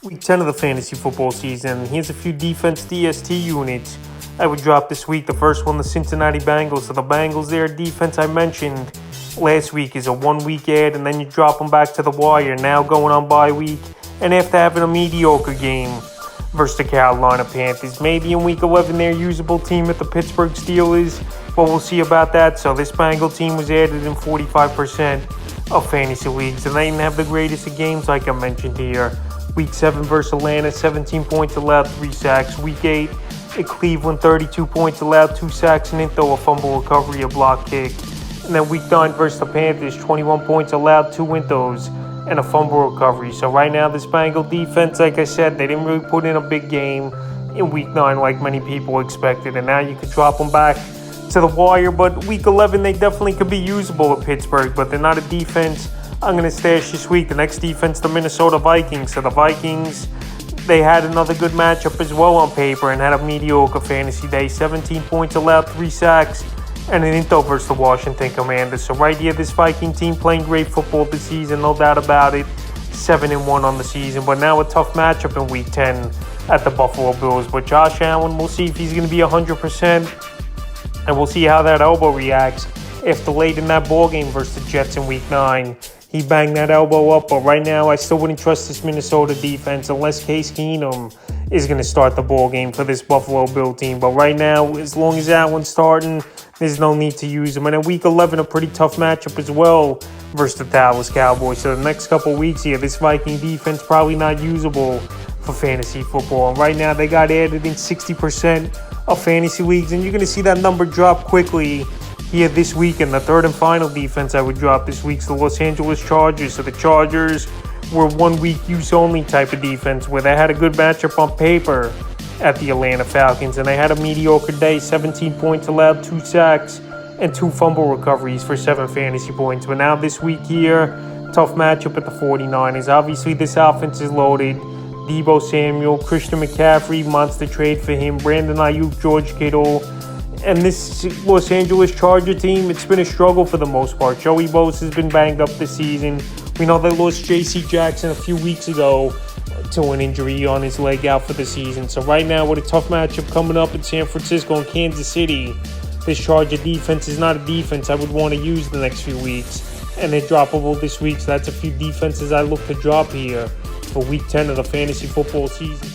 Week 10 of the fantasy football season. Here's a few defense DST units I would drop this week. The first one, the Cincinnati Bengals. So the Bengals, their defense I mentioned last week is a 1 week ad, and then you drop them back to the wire. Now going on bye week, and after having a mediocre game versus the Carolina Panthers. Maybe in week 11 they're a usable team at the Pittsburgh Steelers, but we'll see about that. So this Bengal team was added in 45% of fantasy leagues, and they didn't have the greatest of games like I mentioned here. Week 7 versus Atlanta, 17 points allowed, 3 sacks. Week 8 at Cleveland, 32 points allowed, 2 sacks, and a fumble recovery, a block kick. And then week 9 versus the Panthers, 21 points allowed, 2 windows, and a fumble recovery. So right now, this Bengal defense, like I said, they didn't really put in a big game in week 9 like many people expected. And now you could drop them back to the wire. But week 11, they definitely could be usable at Pittsburgh, but they're not a defense I'm going to stash this week. The next defense, the Minnesota Vikings. So the Vikings, they had another good matchup as well on paper and had a mediocre fantasy day. 17 points allowed, 3 sacks, and an into versus the Washington Commanders. So right here, this Viking team playing great football this season, no doubt about it. 7-1 on the season, but now a tough matchup in week 10 at the Buffalo Bills. But Josh Allen, we'll see if he's going to be 100%, and we'll see how that elbow reacts after late in that ball game versus the Jets in week 9. He banged that elbow up, but right now I still wouldn't trust this Minnesota defense unless Case Keenum is going to start the ball game for this Buffalo Bill team. But right now, as long as Allen's starting, there's no need to use him. And in week 11, a pretty tough matchup as well versus the Dallas Cowboys. So the next couple weeks here, this Viking defense probably not usable for fantasy football. And right now, they got added in 60% of fantasy leagues, and you're going to see that number drop quickly here this week. And the third and final defense I would drop this week is the Los Angeles Chargers. So the Chargers were 1 week use only type of defense where they had a good matchup on paper at the Atlanta Falcons, and they had a mediocre day. 17 points allowed, 2 sacks, and 2 fumble recoveries for 7 fantasy points. But now this week here, tough matchup at the 49ers. Obviously this offense is loaded. Deebo Samuel, Christian McCaffrey, monster trade for him, Brandon Ayuk, George Kittle. And this Los Angeles Charger team, it's been a struggle for the most part. Joey Bosa has been banged up this season. We know they lost J.C. Jackson a few weeks ago to an injury on his leg, out for the season. So right now, with a tough matchup coming up in San Francisco and Kansas City, this Charger defense is not a defense I would want to use the next few weeks. And they're droppable this week, so that's a few defenses I look to drop here for week 10 of the fantasy football season.